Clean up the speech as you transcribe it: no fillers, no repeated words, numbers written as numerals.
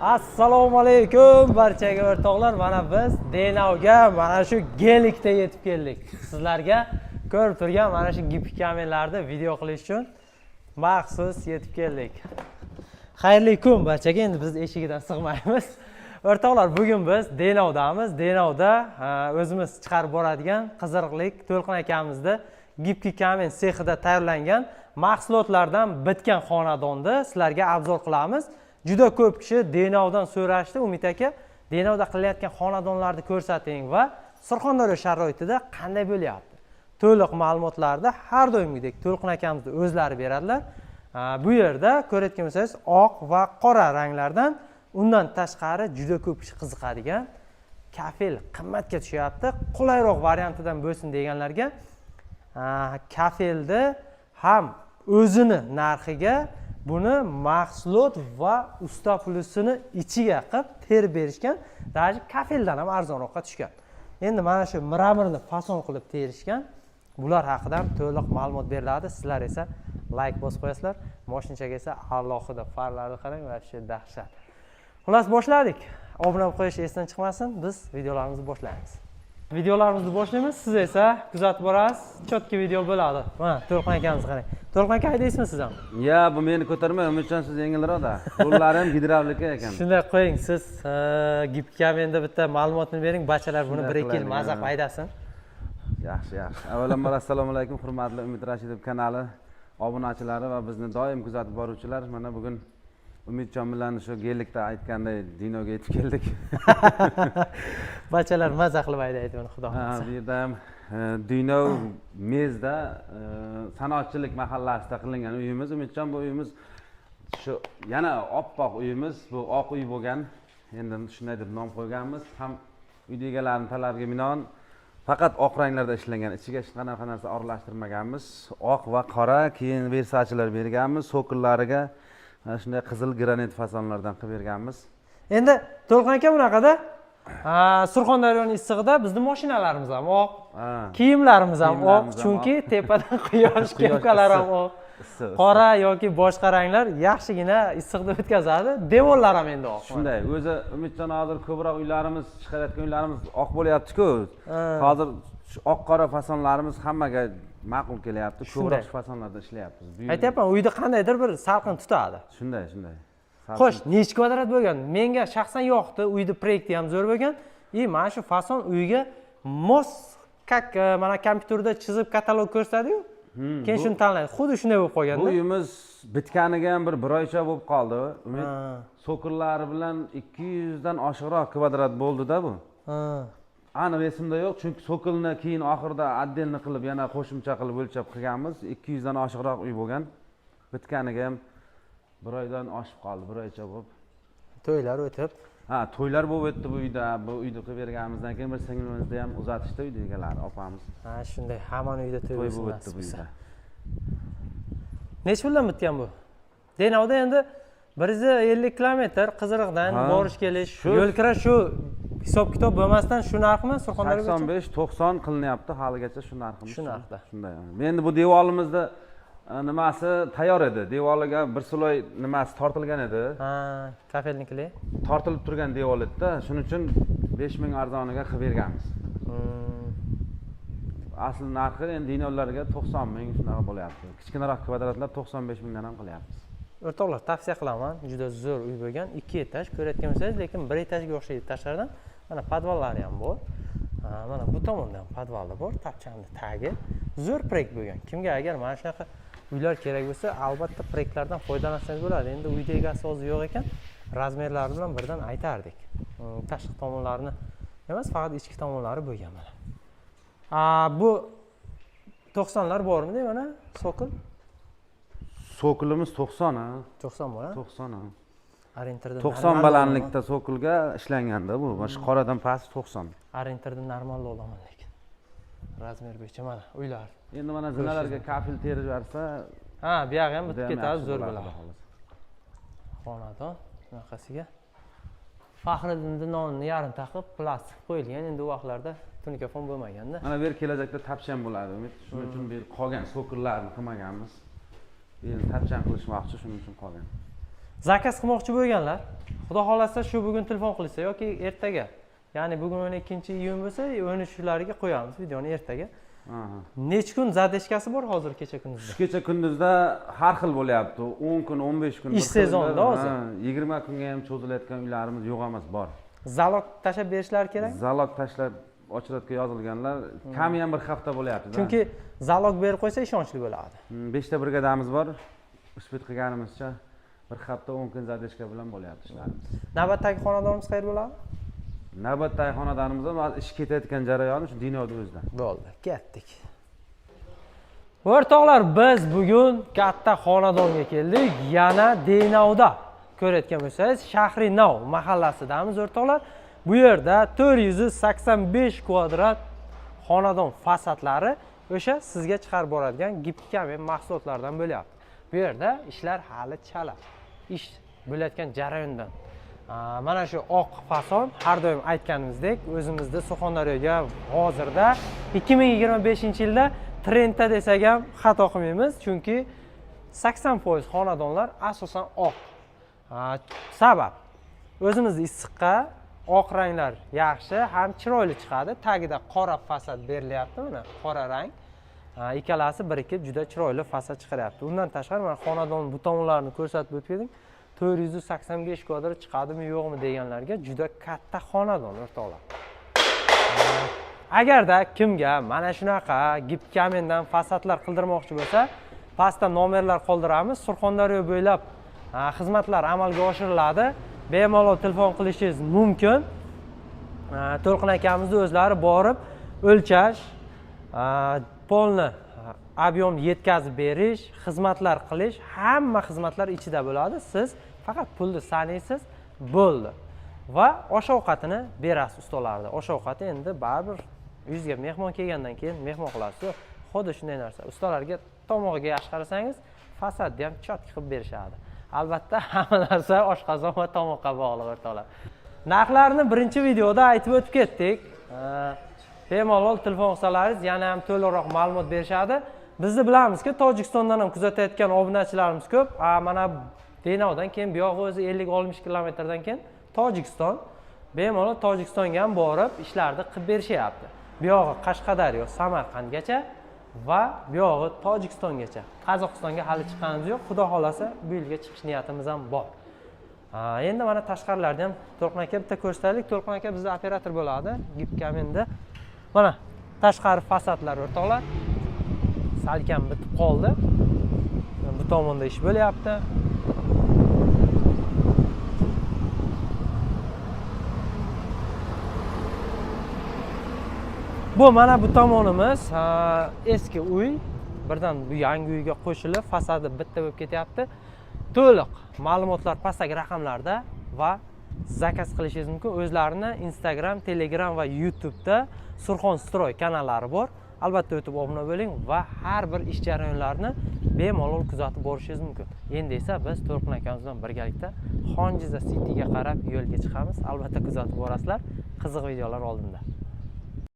Assalomu alaykum barchaga o'rtoqlar. Mana biz Denavga mana shu genlikda yetib keldik. Sizlarga ko'rib turgan mana shu gipki kamellarni video qilish uchun maxsus yetib keldik. Xayrli kun barchaga. Endi biz eshigidan sig'maymiz. O'rtoqlar, bugun biz Denavdamiz. Denavda o'zimiz chiqarib boradigan Qiziriqlik To'lqin akamizni gipki kamel sexida tayyorlangan mahsulotlardan bitgan xonadonni sizlarga obzor qilamiz. Juda ko'p kishi Denavdan so'rashdi. Umid aka, Denavda qilayotgan xonadonlarni ko'rsating va Surxondaryo sharoitida qanday bo'lyapti? To'liq ma'lumotlarni har doimgidek To'lqin akamiz o'zlari beradilar. Bu yerda ko'rayotgan bo'lsangiz oq va qora ranglardan, undan tashqari juda ko'p kishi qiziqadigan kafel qimmatga tushyapti. Qulayroq variantidan bo'lsin deganlarga kafelni ham o'zini narxiga buni mahsulot va usta plusini ichiga qilib terib berishgan. Даже kafeldan ham arzonroqqa tushgan. Endi mana shu miramirni fason qilib terishgan. Bular haqida ham to'liq ma'lumot beriladi. Sizlar esa like bosib qo'yasizlar. Mashinachaga esa alohida farlarni qarang, va shu dahshat. Xullas boshladik. Obuna bo'lib qo'yish esdan chiqmasin. Biz videolarimizni boshlaymiz. Videolarimizni boshlaymiz. Siz esa kuzatib borasiz. Chotki video bo'ladi. Mana To'lqin akamiz qarang. To'lqin aka haydaysiz siz ham? Ya, bu meni ko'tarmay, umidjon siz yengilroq-da. Qo'llari ham gidravlika ekan. Shunday qo'ying, siz gipki kamenda bitta ma'lumotni bering, bachalar buni 1-2 yil mazza haydasin. Yaxshi. Avvalambor assalomu alaykum, hurmatli Umid Rashidov kanali obunachilari va bizni doim kuzatib boruvchilar. Mana bugun Umidjon bilan shu gellikda aytganday Dinoga yetib keldik. Bachalar mazza qilib haydaydi buni, xudo xolasa. Bu yerda ham Dino Mezda sanoatchilik mahallasida qilingan uyimiz. Umidjon, bu uyimiz shu yana oppoq uyimiz, bu oq uy bo'lgan. Endi shunday deb nom qo'yganmiz. Ham uy egalarining talabiga binoan faqat oq ranglarda ishlangan. Ichiga hech qanaqa narsa aralashtirmaganmiz. Oq va qora, keyin versachilar berganmiz. So'killariga shunday qizil granit fasonlardan qilib berganmiz. Endi To'lqin aka bunaqada Surxondaryoning issig'ida bizning mashinalarimiz ham oq, kiyimlarimiz ham oq, chunki tepadan quyosh kepkalari ham oq. Qora yoki boshqa ranglar yaxshigina issiqni o'tkazadi. Devorlar ham endi oq. Shunday. O'zi Umidjon hozir ko'proq uylarimiz, chiqarayotgan uylarimiz oq bo'lyapti-ku. Hozir oq qora fasonlarimiz hammaga ma'qul kelyapti. Ko'proq shu fasonlarda ishlayapmiz. Aytyapman, uyda qandaydir bir salqin tutadi. Shunday. Xo'sh, necha kvadrat bo'lgan? Menga shaxsan yoqdi. Uyda proyekti ham zo'r bo'lgan. Mana shu fason uyga mos как mana kompyuterda chizib katalog ko'rsatadi-yu. Keyin shuni tanlaydi. Xuddi shunday bo'lib qolganda. Bu uyimiz bitganiga ham bir oycha bo'lib qoldi. Umid so'killari bilan 200 dan oshiqroq kvadrat bo'ldi-da bu. Aniq esimda yo'q, chunki so'kilni keyin oxirida отдельно qilib yana qo'shimcha qilib o'lchab qilganmiz. 200 dan oshiqroq uy bo'lgan. Bitganiga ham 1 oydan oshib qoldi, 1 oycha bo'lib. To'ylar o'tib. To'ylar bo'lib o'tdi bu uyda. Bu uyda qilib berganimizdan keyin bir singlimizni ham uzatishdi uyda egalari, opamiz. Shunday, hamon uyda to'y bo'lib o'tdi bu uyda. Necha puldan bitgan bu? Denavda endi 150 kilometr Qiziriqdan borish kelish, yo'l kira shu hisob kitob bo'lmasdan shu narxmi Surxondaryoga? 85-90 qilinyapti, haligacha shu narximiz. Shu narxda. Shunday. Endi bu devorimizda nimasi tayyor edi. Devoriga bir sloy nimasi tortilgan edi. Kafelnikli. Tortilib turgan devor edi-da, shuning uchun 5000 arzoniga qilib berganmiz. Asl narxi endi dinolarga 90 ming shunaqa bo'lyapti. Kichkinaroq kvadratlar 95 mingdan ham qilyapmiz. O'rtoqlar, tavsiya qilaman. Juda zo'r uy bo'lgan, 2 etaj ko'rayotgan bo'lsangiz, lekin 1 etajga o'xshaydi tashqaridan. Mana podvallari ham bor. Mana bu tomonda ham podvalda bor, tapchani tagi. Zo'r proyekt bo'lgan. Kimga agar mana shunaqa uylar kerak bo'lsa, albatta proyektlardan foydalansangiz bo'ladi. Endi uyda egasi hozir yo'q ekan, razmerlari bilan birdan aytardik. Tashqi tomonlarini emas, faqat ichki tomonlari bo'lgan mana. Bu 90lar bormi mana so'kil? So'kilimiz 90 ha. 90 bor ha? 90 ha. Arenterda 90 balandlikda so'kilga ishlanganda bu. Mana qoradan past 90. Arenterda normal olaman lekin. Razmer bo'yicha mana uylar. Endi mana zinalarga kafel terib bersa, bu yoq ham bitib ketadi, zo'r bo'ladi. Xonadon bunaqasiga Faxriddinning nonini yarim taqib plastik qo'yilgan. Endi u vaqtlarda tunikafon bo'lmaganda. Mana bu yer kelajakda tapchan bo'ladi. Shuning uchun bu yer qolgan so'killarni qilmaganmiz. Endi tapchan qilishmoqchi, shuning uchun qolgan. Zakaz qilmoqchi bo'lganlar, Xudo xolasa shu bugun telefon qilsa yoki ertaga. Ya'ni bugun 12-iyun bo'lsa, 13-lariga qo'yamiz videoni ertaga. Necha kun zadeshkasi bor hozir kecha kunduzda? Kecha kunduzda har xil bo'lyapti. 10 kun, 15 kun. Ish sezonida hozir. 20 kunga ham cho'zilayotgan uylarimiz yo'q emas, bor. Zalog tashlab berishlari kerak? Zalog tashlab ochiladiga yozilganlar kami ham bir hafta bo'lyapti. Chunki zalog berib qo'ysa ishonchli bo'ladi. 5 ta brigadamiz bor. Uspet qilganimizcha bir hafta 10 kun zadeshka bilan bo'lyapti ishlarimiz. Navbatdagi xonadonimiz qayer bo'ladi? Navbatdagi xonadonimizda ish ketayotgan jarayoni shu Dinoda o'zida. Bo'ldi, ketdik. O'rtoqlar, biz bugun katta xonadonga keldik. Yana Denovda ko'rayotgan bo'lsangiz, Shahri Nov mahallasidamiz o'rtoqlar. Bu yerda 485 kvadrat xonadon fasadlari o'sha sizga chiqarib boradigan gipki kamen mahsulotlardan bo'lyapti. Bu yerda ishlar hali chala. Ish bo'layotgan jarayondan. Mana shu oq fason har doim aytganimizdek, o'zimizda Surxondaryoga hozirda 2025-yilda trendda desak ham xato qilmaymiz, chunki 80% xonadonlar asosan oq. Sabab o'zimizda issiqqa oq ranglar yaxshi, ham chiroyli chiqadi. Tagida qora fasad berilyapti, mana qora rang. Ikkalasi birikib juda chiroyli fasad chiqaryapti. Undan tashqari mana xonadon bu tomonlarini ko'rsatib o'tgandik. 485 kvadrat chiqadimi yo'qmi deganlarga juda katta xonadon o'rtoqlar. Agarda kimga mana shunaqa gipki kamendan fasadlar qildirmoqchi bo'lsa, pastda nomerlar qoldiramiz. Surxondaryo bo'ylab xizmatlar amalga oshiriladi. Bemalol telefon qilishingiz mumkin. To'lqin akamizni o'zlari borib o'lchash, polni ob'yom yetkazib berish, xizmatlar qilish, hamma xizmatlar ichida bo'ladi. Siz faqat pulni sanaysiz, bo'ldi. Va osh-ovqatini berasiz ustolarga. Osh-ovqati endi baribir uyingizga mehmon kelgandan keyin mehmon qilasiz. Xuddi shunday narsa. Ustolarga tomog'iga yaxshi qarasangiz, fasadni ham chotki qilib berishadi. Albatta, hamma narsa oshqozon va tomoqqa bog'liq o'rtoqlar. Narxlarni birinchi videoda aytib o'tib ketdik. Bemalol telefon qilsalaringiz yana ham to'liqroq ma'lumot berishadi. Bizni bilamizki, Tojikistondan ham kuzatayotgan obunachilarimiz ko'p. Mana Denovdan keyin bu yo'q o'zi 50-60 kilometrdan keyin Tojikiston. Bemalol Tojikistonga ham borib ishlarni qilib berishyapti. Bu yog'i Qashqadaryo, Samarqandgacha va bu yog'i Tojikistongacha. Qozog'istonga hali chiqqanimiz yo'q. Xudo xolasa bu yilga chiqish niyatimiz ham bor. Endi mana tashqarilarni ham To'lqin aka bitta ko'rsataylik. To'lqin aka bizning operator bo'ladi. Gipki kamenda. Mana tashqari fasadlar o'rtoqlar. Salkam bitib qoldi. Bu tomonda ish bo'lyapti. Bu mana bu tomonimiz eski uy. Birdan bu yangi uyga qo'shilib, fasadi bitta bo'lib ketyapti. To'liq ma'lumotlar pastdagi raqamlarda va zakaz qilishingiz mumkin. O'zlarini Instagram, Telegram va YouTube'da Surxonstroy kanallari bor. Albatta o'tib obuna bo'ling va har bir ish jarayonlarini bemalol kuzatib borishingiz mumkin. Endi esa biz To'lqin akamiz bilan birgalikda Xonjiza City'ga qarab yo'lga chiqamiz. Albatta kuzatib borasizlar. Qiziq videolar oldinda.